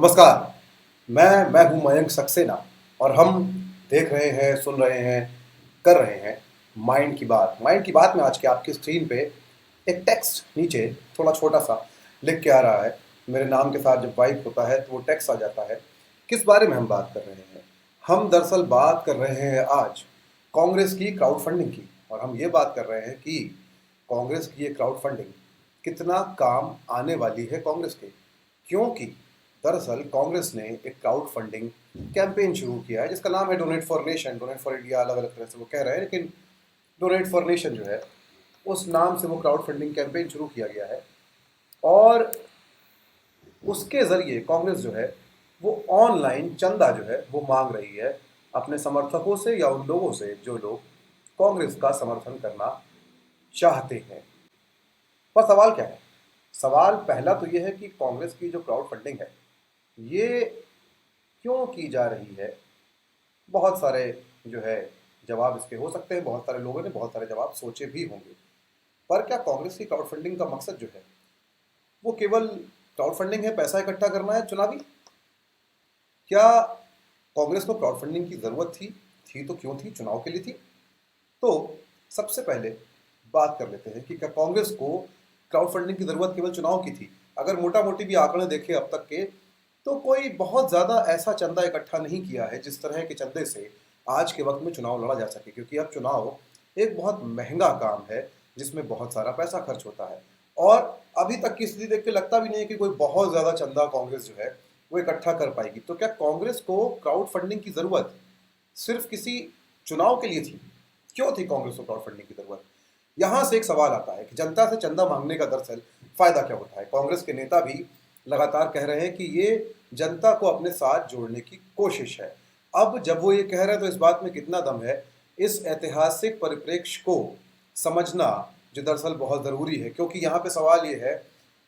नमस्कार, मैं हूँ मयंक सक्सेना और हम देख रहे हैं, सुन रहे हैं, कर रहे हैं माइंड की बात। माइंड की बात में आज के आपकी स्क्रीन पे एक टेक्स्ट नीचे थोड़ा छोटा-सा लिख के आ रहा है। मेरे नाम के साथ जब वाइप होता है तो वो टेक्स्ट आ जाता है। किस बारे में हम बात कर रहे हैं? हम दरअसल बात कर रहे हैं आज कांग्रेस की क्राउड फंडिंग की और हम ये बात कर रहे हैं कि कांग्रेस की ये क्राउड फंडिंग कितना काम आने वाली है कांग्रेस के। क्योंकि दरअसल कांग्रेस ने एक क्राउड फंडिंग कैंपेन शुरू किया है जिसका नाम है donate for nation, donate for India, अलग अलग तरह से वो कह रहे हैं, लेकिन डोनेट फॉर नेशन जो है उस नाम से वो क्राउड फंडिंग कैंपेन शुरू किया गया है। और उसके ज़रिए कांग्रेस जो है वो ऑनलाइन चंदा जो है वो मांग रही है अपने समर्थकों से या उन लोगों से जो लोग कांग्रेस का समर्थन करना चाहते हैं। पर सवाल क्या है? सवाल पहला तो ये है कि कांग्रेस की जो क्राउड फंडिंग है ये क्यों की जा रही है? बहुत सारे जो है जवाब इसके हो सकते हैं, बहुत सारे लोगों ने बहुत सारे जवाब सोचे भी होंगे। पर क्या कांग्रेस की क्राउड फंडिंग का मकसद जो है वो केवल क्राउड फंडिंग है, पैसा इकट्ठा करना है चुनावी? क्या कांग्रेस को क्राउड फंडिंग की ज़रूरत थी? थी तो क्यों थी? चुनाव के लिए थी। तो सबसे पहले बात कर लेते हैं कि क्या कांग्रेस को क्राउड फंडिंग की ज़रूरत केवल चुनाव की थी? अगर मोटा-मोटी भी आंकड़े देखें अब तक के, तो कोई बहुत ज़्यादा ऐसा चंदा इकट्ठा नहीं किया है जिस तरह के चंदे से आज के वक्त में चुनाव लड़ा जा सके, क्योंकि अब चुनाव एक बहुत महंगा काम है जिसमें बहुत सारा पैसा खर्च होता है। और अभी तक की स्थिति देख के लगता भी नहीं है कि कोई बहुत ज़्यादा चंदा कांग्रेस जो है वो इकट्ठा कर पाएगी। तो क्या कांग्रेस को क्राउड फंडिंग की ज़रूरत सिर्फ किसी चुनाव के लिए थी? क्यों थी कांग्रेस को क्राउड फंडिंग की ज़रूरत? यहाँ से एक सवाल आता है कि जनता से चंदा मांगने का दरअसल फ़ायदा क्या होता है? कांग्रेस के नेता भी लगातार कह रहे हैं कि ये जनता को अपने साथ जोड़ने की कोशिश है। अब जब वो ये कह रहे हैं तो इस बात में कितना दम है, इस ऐतिहासिक परिप्रेक्ष्य को समझना जो दरअसल बहुत ज़रूरी है, क्योंकि यहाँ पे सवाल ये है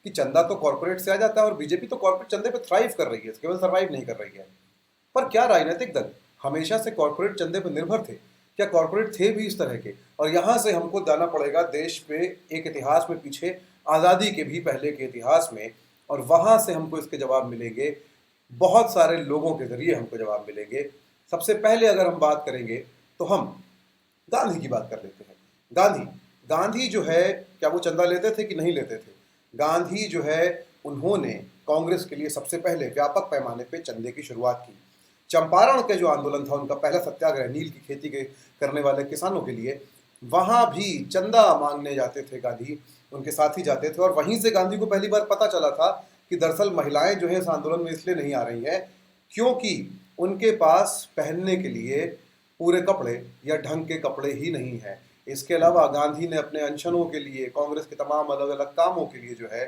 कि चंदा तो कॉर्पोरेट से आ जाता है और बीजेपी तो कॉर्पोरेट चंदे पे थ्राइव कर रही है, केवल सर्वाइव नहीं कर रही है। पर क्या राजनीतिक दल हमेशा से कॉर्पोरेट चंदे पर निर्भर थे? क्या कॉर्पोरेट थे भी इस तरह के? और यहाँ से हमको जाना पड़ेगा देश पे एक इतिहास में पीछे, आज़ादी के भी पहले के इतिहास में, और वहाँ से हमको इसके जवाब मिलेंगे। बहुत सारे लोगों के ज़रिए हमको जवाब मिलेंगे। सबसे पहले अगर हम बात करेंगे तो हम गांधी की बात कर लेते हैं। गांधी गांधी जो है, क्या वो चंदा लेते थे कि नहीं लेते थे? गांधी जो है उन्होंने कांग्रेस के लिए सबसे पहले व्यापक पैमाने पे चंदे की शुरुआत की। चंपारण के जो आंदोलन था, उनका पहला सत्याग्रह नील की खेती के करने वाले किसानों के लिए, वहाँ भी चंदा मांगने जाते थे गांधी, उनके साथ ही जाते थे। और वहीं से गांधी को पहली बार पता चला था कि दरअसल महिलाएं जो है इस आंदोलन में इसलिए नहीं आ रही हैं क्योंकि उनके पास पहनने के लिए पूरे कपड़े या ढंग के कपड़े ही नहीं हैं। इसके अलावा गांधी ने अपने अनशनों के लिए, कांग्रेस के तमाम अलग अलग कामों के लिए जो है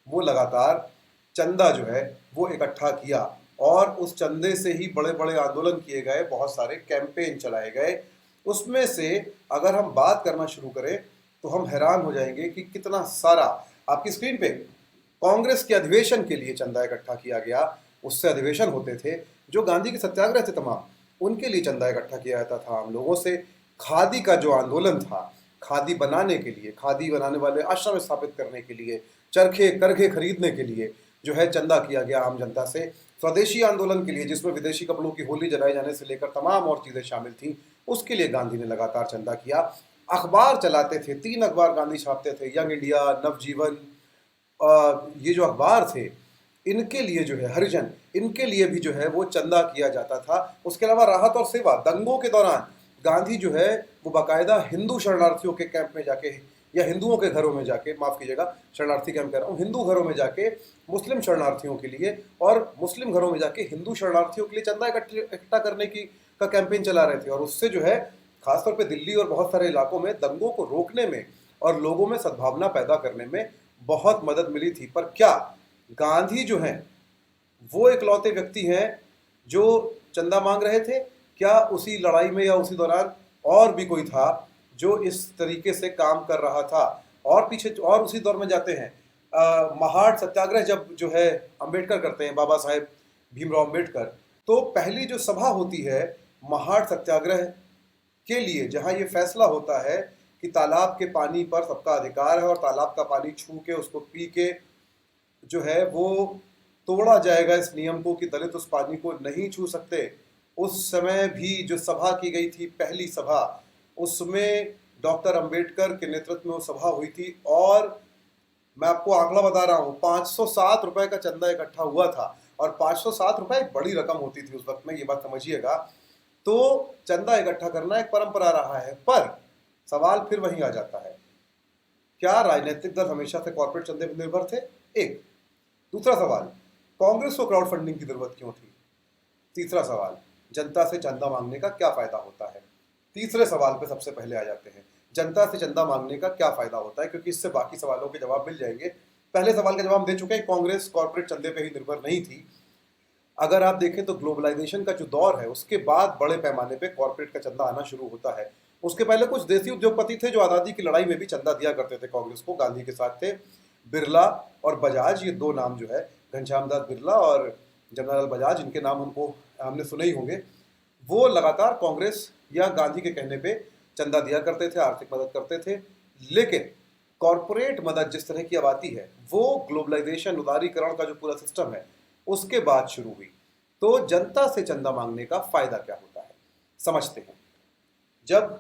वो लगातार चंदा जो है वो इकट्ठा किया। और उस चंदे से ही बड़े बड़े आंदोलन किए गए, बहुत सारे कैंपेन चलाए गए। उसमें से अगर हम बात करना शुरू करें तो हम हैरान हो जाएंगे कि कितना सारा आपकी स्क्रीन पे कांग्रेस के अधिवेशन के लिए चंदा इकट्ठा किया गया। उससे अधिवेशन होते थे जो गांधी के सत्याग्रह थे तमाम, उनके लिए चंदा इकट्ठा किया जाता था आम लोगों से। खादी का जो आंदोलन था, खादी बनाने के लिए, खादी बनाने वाले आश्रम स्थापित करने के लिए, चरखे करघे खरीदने के लिए जो है चंदा किया गया आम जनता से। स्वदेशी आंदोलन के लिए, जिसमें विदेशी कपड़ों की होली जलाए जाने से लेकर तमाम और चीज़ें शामिल थीं, उसके लिए गांधी ने लगातार चंदा किया। अखबार चलाते थे, 3 अखबार गांधी छापते थे, यंग इंडिया, नवजीवन, ये जो अखबार थे इनके लिए जो है, हरिजन, इनके लिए भी जो है वो चंदा किया जाता था। उसके अलावा राहत और सेवा, दंगों के दौरान गांधी जो है वो बाकायदा हिंदू शरणार्थियों के कैंप में जाके या हिंदुओं के घरों में जाके, माफ़ कीजिएगा, शरणार्थी कैंप कह रहा हूँ, हिंदू घरों में जाके मुस्लिम शरणार्थियों के लिए और मुस्लिम घरों में जाके हिंदू शरणार्थियों के लिए चंदा इकट्ठा करने की का कैंपेन चला रहे थे। और उससे जो है खासतौर पे दिल्ली और बहुत सारे इलाकों में दंगों को रोकने में और लोगों में सद्भावना पैदा करने में बहुत मदद मिली थी। पर क्या गांधी जो हैं वो इकलौते व्यक्ति हैं जो चंदा मांग रहे थे? क्या उसी लड़ाई में या उसी दौरान और भी कोई था जो इस तरीके से काम कर रहा था? और पीछे और उसी दौर में जाते हैं, महाड़ सत्याग्रह जब जो है अंबेडकर करते हैं, बाबा साहेब भीमराव अंबेडकर, तो पहली जो सभा होती है महाड़ सत्याग्रह के लिए, जहां ये फैसला होता है कि तालाब के पानी पर सबका अधिकार है और तालाब का पानी छू के उसको पी के जो है वो तोड़ा जाएगा इस नियम को कि दलित उस पानी को नहीं छू सकते। उस समय भी जो सभा की गई थी, पहली सभा, उसमें डॉक्टर अंबेडकर के नेतृत्व में वो सभा हुई थी और मैं आपको आंकड़ा बता रहा हूँ, 507 रुपए का चंदा इकट्ठा हुआ था। और 507 रुपए एक बड़ी रकम होती थी उस वक्त में, ये बात समझिएगा। तो चंदा इकट्ठा करना एक परंपरा रहा है, पर सवाल फिर वहीं आ जाता है, क्या राजनीतिक दल हमेशा से कॉर्पोरेट चंदे पर निर्भर थे? एक। दूसरा सवाल, कांग्रेस को क्राउड फंडिंग की जरूरत क्यों थी? तीसरा सवाल, जनता से चंदा मांगने का क्या फायदा होता है? तीसरे सवाल पे सबसे पहले आ जाते हैं, जनता से चंदा मांगने का क्या फायदा होता है, क्योंकि इससे बाकी सवालों के जवाब मिल जाएंगे। पहले सवाल का जवाब दे चुके हैं, कांग्रेस कॉर्पोरेट चंदे पे ही निर्भर नहीं थी। अगर आप देखें तो ग्लोबलाइजेशन का जो दौर है उसके बाद बड़े पैमाने पे कॉर्पोरेट का चंदा आना शुरू होता है। उसके पहले कुछ देसी उद्योगपति थे जो आज़ादी की लड़ाई में भी चंदा दिया करते थे कांग्रेस को, गांधी के साथ थे। बिरला और बजाज, ये दो नाम जो है, घनश्याम दास बिरला और जमनालाल बजाज, इनके नाम हमने सुने ही होंगे। वो लगातार कांग्रेस या गांधी के कहने पे चंदा दिया करते थे, आर्थिक मदद करते थे। लेकिन कॉरपोरेट मदद जिस तरह की अब आती है वो ग्लोबलाइजेशन, उदारीकरण का जो पूरा सिस्टम है उसके बाद शुरू हुई। तो जनता से चंदा मांगने का फायदा क्या होता है, समझते हैं। जब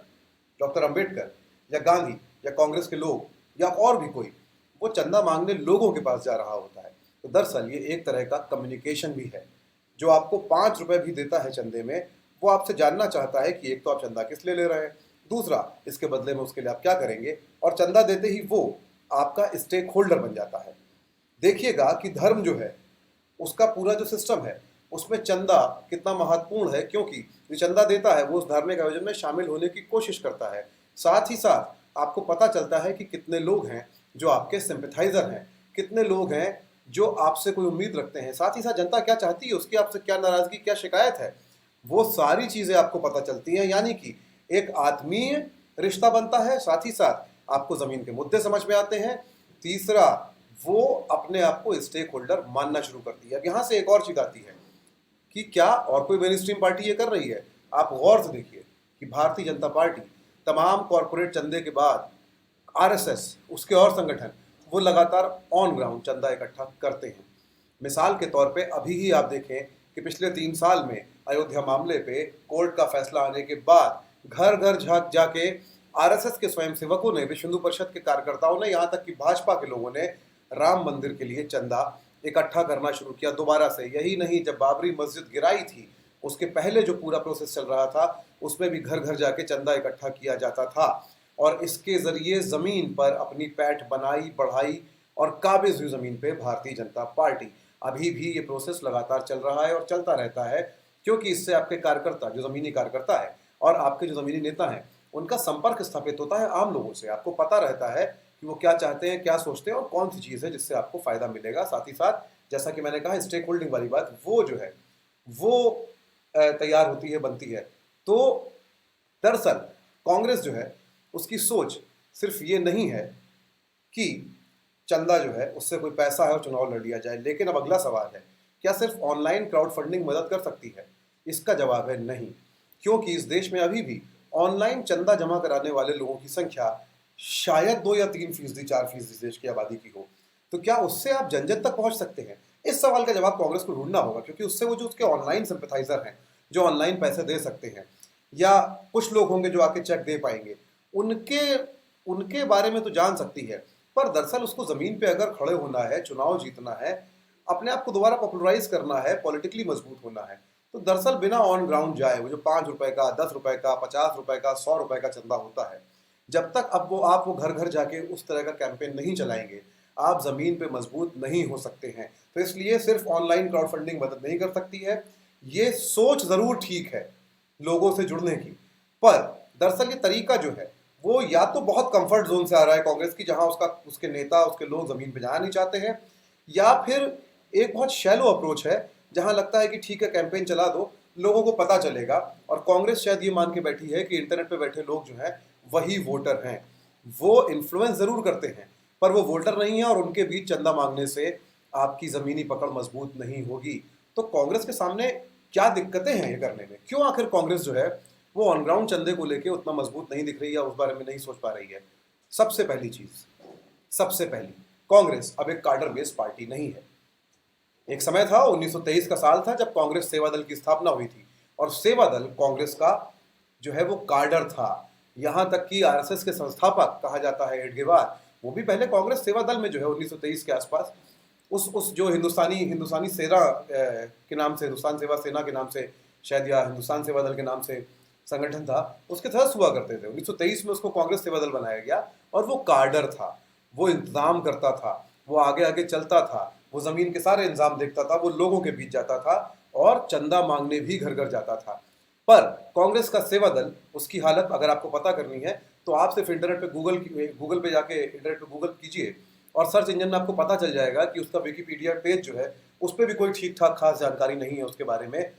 डॉक्टर अंबेडकर या गांधी या कांग्रेस के लोग या और भी कोई वो चंदा मांगने लोगों के पास जा रहा होता है, तो दरअसल ये एक तरह का कम्युनिकेशन भी है। जो आपको 5 रुपए भी देता है चंदे में, वो आपसे जानना चाहता है कि एक तो आप चंदा किस लिए ले रहे हैं, दूसरा इसके बदले में उसके लिए आप क्या करेंगे, और चंदा देते ही वो आपका स्टेक होल्डर बन जाता है। देखिएगा कि धर्म जो है उसका पूरा जो सिस्टम है उसमें चंदा कितना महत्वपूर्ण है, क्योंकि जो चंदा देता है वो उस धार्मिक आयोजन में शामिल होने की कोशिश करता है। साथ ही साथ आपको पता चलता है कि कितने लोग हैं जो आपके सिंपैथाइजर हैं, कितने लोग हैं जो आपसे कोई उम्मीद रखते हैं, साथ ही साथ जनता क्या चाहती है, उसकी आपसे क्या नाराजगी, क्या शिकायत है, वो सारी चीज़ें आपको पता चलती हैं। यानी कि एक आत्मीय रिश्ता बनता है, साथ ही साथ आपको ज़मीन के मुद्दे समझ में आते हैं। तीसरा, वो अपने आप को स्टेक होल्डर मानना शुरू करती है। अब यहाँ से एक और चीज़ आती है कि क्या और कोई मेन स्ट्रीम पार्टी ये कर रही है? आप गौर से देखिए कि भारतीय जनता पार्टी तमाम कॉरपोरेट चंदे के बाद, आरएसएस, उसके और संगठन, वो लगातार ऑन ग्राउंड चंदा इकट्ठा करते हैं। मिसाल के तौर पे अभी ही आप देखें कि पिछले 3 साल में अयोध्या मामले पे कोर्ट का फैसला आने के बाद घर घर झांक जाके आरएसएस के स्वयंसेवकों ने, विश्व हिंदू परिषद के कार्यकर्ताओं ने, यहाँ तक कि भाजपा के लोगों ने राम मंदिर के लिए चंदा इकट्ठा करना शुरू किया दोबारा से। यही नहीं, जब बाबरी मस्जिद गिराई थी उसके पहले जो पूरा प्रोसेस चल रहा था उसमें भी घर घर जाके चंदा इकट्ठा किया जाता था, और इसके जरिए जमीन पर अपनी पैठ बनाई, बढ़ाई और काबिज हुई जमीन पे भारतीय जनता पार्टी। अभी भी ये प्रोसेस लगातार चल रहा है और चलता रहता है, क्योंकि इससे आपके कार्यकर्ता, जो जमीनी कार्यकर्ता है, और आपके जो जमीनी नेता हैं, उनका संपर्क स्थापित होता है आम लोगों से। आपको पता रहता है कि वो क्या चाहते हैं, क्या सोचते हैं और कौन सी चीज़ है जिससे आपको फायदा मिलेगा। साथ ही साथ जैसा कि मैंने कहा, स्टेक होल्डिंग वाली बात वो जो है वो तैयार होती है, बनती है। तो दरअसल कांग्रेस जो है उसकी सोच सिर्फ ये नहीं है कि चंदा जो है उससे कोई पैसा है और चुनाव लड़ लिया जाए। लेकिन अब अगला सवाल है, क्या सिर्फ ऑनलाइन क्राउड फंडिंग मदद कर सकती है? इसका जवाब है नहीं, क्योंकि इस देश में अभी भी ऑनलाइन चंदा जमा कराने वाले लोगों की संख्या शायद 2 या 3%, 4% देश की आबादी की हो। तो क्या उससे आप जन जन तक पहुंच सकते हैं? इस सवाल का जवाब कांग्रेस को ढूंढना होगा, क्योंकि उससे वो जो उसके ऑनलाइन सिंपैथाइजर हैं, जो ऑनलाइन पैसे दे सकते हैं, या कुछ लोग होंगे जो आके चेक दे पाएंगे, उनके उनके बारे में तो जान सकती है। पर दरअसल उसको ज़मीन पे अगर खड़े होना है, चुनाव जीतना है, अपने आप को दोबारा पॉपुलराइज करना है, पॉलिटिकली मजबूत होना है, तो दरअसल बिना ऑन ग्राउंड जाए वो जो 5 रुपए का, 10 रुपए का, 50 रुपए का, 100 रुपए का चंदा होता है, जब तक अब आप वो घर घर जाके उस तरह का कैंपेन नहीं चलाएंगे, आप ज़मीन पे मजबूत नहीं हो सकते हैं। तो इसलिए सिर्फ ऑनलाइन क्राउड फंडिंग मदद नहीं कर सकती है। ये सोच ज़रूर ठीक है लोगों से जुड़ने की, पर दरअसल ये तरीका जो है वो या तो बहुत कंफर्ट जोन से आ रहा है कांग्रेस की, जहां उसके नेता, उसके लोग ज़मीन पे जाना नहीं चाहते हैं, या फिर एक बहुत शैलो अप्रोच है जहां लगता है कि ठीक है कैंपेन चला दो, लोगों को पता चलेगा। और कांग्रेस शायद ये मान के बैठी है कि इंटरनेट पे बैठे लोग जो हैं वही वोटर हैं। वो इन्फ्लुएंस ज़रूर करते हैं पर वो वोटर नहीं है, और उनके बीच चंदा मांगने से आपकी ज़मीनी पकड़ मजबूत नहीं होगी। तो कांग्रेस के सामने क्या दिक्कतें हैं ये करने में? क्यों आखिर कांग्रेस जो है वो ऑन ग्राउंड चंदे को लेके उतना मजबूत नहीं दिख रही है, उस बारे में नहीं सोच पा रही है? सबसे पहली चीज़, सबसे पहली, कांग्रेस अब एक कार्डर बेस्ड पार्टी नहीं है। एक समय था, 1923 का साल था, जब कांग्रेस सेवा दल की स्थापना हुई थी और सेवा दल कांग्रेस का जो है वो कार्डर था। यहाँ तक कि आरएसएस के संस्थापक कहा जाता है एडगेवार, वो भी पहले कांग्रेस सेवा दल में जो है 1923 के आसपास उस जो हिंदुस्तानी हिंदुस्तानी सेना के नाम से, हिंदुस्तान सेवा सेना के नाम से शायद, या हिंदुस्तान सेवा दल के नाम से संगठन था, उसके तहत हुआ करते थे। 1923 में उसको कांग्रेस सेवा दल बनाया गया और वो कार्डर था, वो इंतजाम करता था, वो आगे आगे चलता था, वो जमीन के सारे इंतजाम देखता था, वो लोगों के बीच जाता था और चंदा मांगने भी घर घर जाता था। पर कांग्रेस का सेवा दल, उसकी हालत अगर आपको पता करनी है तो आप सिर्फ इंटरनेट पे गूगल पे जाके इंटरनेट पे गूगल कीजिए और सर्च इंजन में आपको पता चल जाएगा कि उसका विकिपीडिया पेज जो है उस पर भी कोई ठीक ठाक खास जानकारी नहीं है उसके बारे में।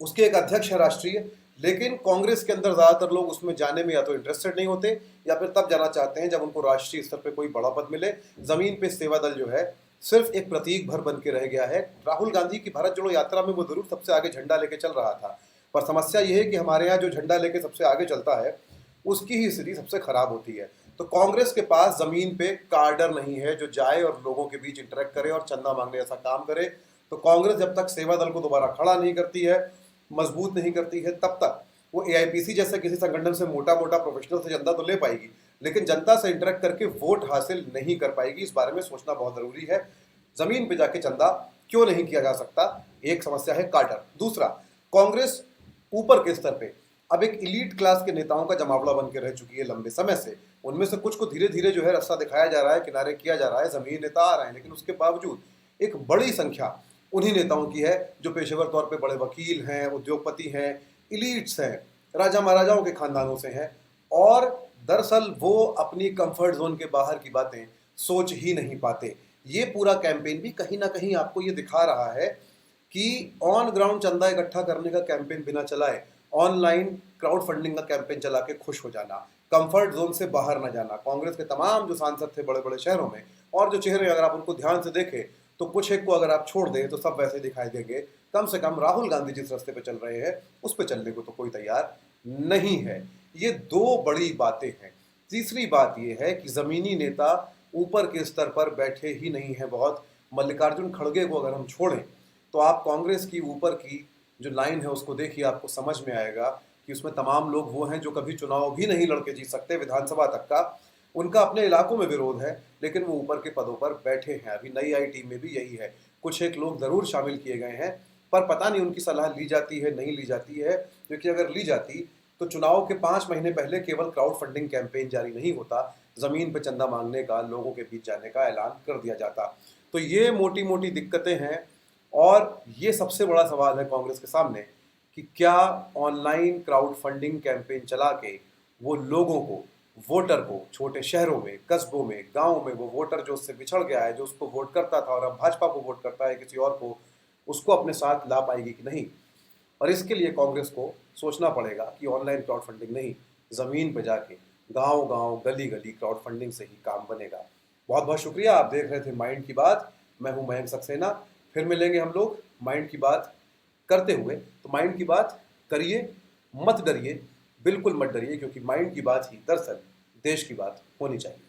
उसके एक अध्यक्ष है राष्ट्रीय, लेकिन कांग्रेस के अंदर ज्यादातर लोग उसमें जाने में या तो इंटरेस्टेड नहीं होते या फिर तब जाना चाहते हैं जब उनको राष्ट्रीय स्तर पे कोई बड़ा पद मिले। जमीन पे सेवा दल जो है सिर्फ एक प्रतीक भर बन के रह गया है। राहुल गांधी की भारत जोड़ो यात्रा में वो जरूर सबसे आगे झंडा लेके चल रहा था, पर समस्या ये है कि हमारे यहाँ जो झंडा लेके सबसे आगे चलता है उसकी ही स्थिति सबसे खराब होती है। तो कांग्रेस के पास जमीन पे कार्डर नहीं है जो जाए और लोगों के बीच इंटरेक्ट करे और चंदा मांगने ऐसा काम करे। तो कांग्रेस जब तक सेवा दल को दोबारा खड़ा नहीं करती है, मजबूत नहीं करती है, तब तक वो एआईपीसी जैसे किसी संगठन से मोटा मोटा प्रोफेशनल से चंदा तो ले पाएगी, लेकिन जनता से इंटरेक्ट करके वोट हासिल नहीं कर पाएगी। इस बारे में सोचना बहुत जरूरी है। जमीन पे जाके चंदा क्यों नहीं किया जा सकता, एक समस्या है कार्डर। दूसरा, कांग्रेस ऊपर के स्तर पे अब एक इलीट क्लास के नेताओं का जमावड़ा बन के रह चुकी है लंबे समय से। उनमें से कुछ को धीरे धीरे जो है रास्ता दिखाया जा रहा है, किनारे किया जा रहा है, जमीन नेता आ रहे हैं, लेकिन उसके बावजूद एक बड़ी संख्या उन्हीं नेताओं की है जो पेशेवर तौर पे बड़े वकील हैं, उद्योगपति हैं, इलीट्स हैं, राजा महाराजाओं के खानदानों से हैं, और दरअसल वो अपनी कंफर्ट जोन के बाहर की बातें सोच ही नहीं पाते। ये पूरा कैंपेन भी कहीं ना कहीं आपको ये दिखा रहा है कि ऑन ग्राउंड चंदा इकट्ठा करने का कैंपेन बिना चलाए ऑनलाइन क्राउड फंडिंग का कैंपेन चला के खुश हो जाना, कंफर्ट जोन से बाहर न जाना। कांग्रेस के तमाम जो सांसद थे बड़े बड़े शहरों में, और जो चेहरे अगर आप उनको ध्यान से देखें तो कुछ एक को अगर आप छोड़ दें तो सब वैसे दिखाई देंगे। कम से कम राहुल गांधी जिस रास्ते पे चल रहे हैं उस पे चलने को तो कोई तैयार नहीं है। ये दो बड़ी बातें हैं। तीसरी बात यह है कि जमीनी नेता ऊपर के स्तर पर बैठे ही नहीं है बहुत। मल्लिकार्जुन खड़गे को अगर हम छोड़ें तो आप कांग्रेस की ऊपर की जो लाइन है उसको देखिए, आपको समझ में आएगा कि उसमें तमाम लोग वो हैं जो कभी चुनाव भी नहीं लड़के जीत सकते, विधानसभा तक का उनका अपने इलाकों में विरोध है, लेकिन वो ऊपर के पदों पर बैठे हैं। अभी नई आई टीम में भी यही है। कुछ एक लोग जरूर शामिल किए गए हैं, पर पता नहीं उनकी सलाह ली जाती है नहीं ली जाती है, क्योंकि अगर ली जाती तो चुनाव के 5 महीने पहले केवल क्राउड फंडिंग कैंपेन जारी नहीं होता, जमीन पर चंदा मांगने का, लोगों के बीच जाने का ऐलान कर दिया जाता। तो ये मोटी मोटी दिक्कतें हैं, और ये सबसे बड़ा सवाल है कांग्रेस के सामने कि क्या ऑनलाइन क्राउड फंडिंग कैंपेन चला के वो लोगों को, वोटर को, छोटे शहरों में, कस्बों में, गांव में, वो वोटर जो उससे बिछड़ गया है, जो उसको वोट करता था और अब भाजपा को वोट करता है किसी और को, उसको अपने साथ ला पाएगी कि नहीं। और इसके लिए कांग्रेस को सोचना पड़ेगा कि ऑनलाइन क्राउड फंडिंग नहीं, जमीन पर जाके गांव गांव, गली गली क्राउड फंडिंग से ही काम बनेगा। बहुत बहुत शुक्रिया। आप देख रहे थे माइंड की बात। मैं हूं मयंक सक्सेना। फिर मिलेंगे हम लोग माइंड की बात करते हुए। तो माइंड की बात करिए, मत डरिए, बिल्कुल मत डरिए, क्योंकि माइंड की बात ही दरअसल देश की बात होनी चाहिए।